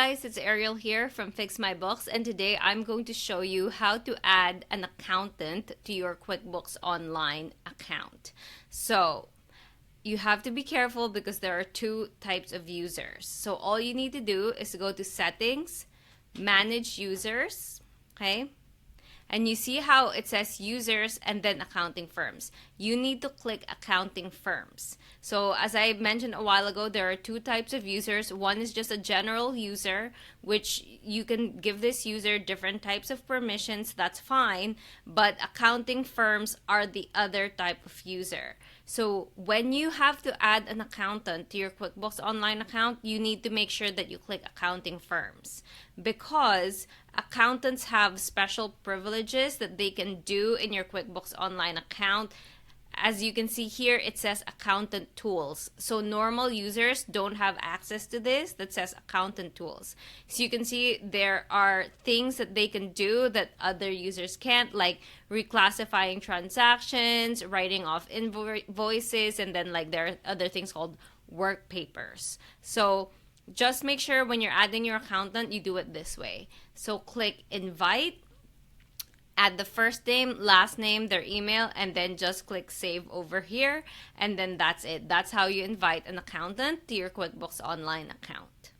guys, it's Ariel here from Fix My Books, and today I'm going to show you how to add an accountant to your QuickBooks Online account. So you have to be careful because there are two types of users. So all you need to do is to go to Settings, Manage Users, okay? And you see how it says users and then accounting firms. You need to click accounting firms. So as I mentioned a while ago, there are two types of users. One is just a general user, which you can give this user different types of permissions. That's fine. But accounting firms are the other type of user. So when you have to add an accountant to your QuickBooks Online account, you need to make sure that you click accounting firms, because accountants have special privileges that they can do in your QuickBooks Online account. As you can see here, it says accountant tools. So normal users don't have access to this that says accountant tools. So you can see there are things that they can do that other users can't, like reclassifying transactions, writing off invoices, and then like there are other things called work papers. So just make sure when you're adding your accountant, you do it this way. So click invite, add the first name, last name, their email, and then just click save over here. And then that's it. That's how you invite an accountant to your QuickBooks Online account.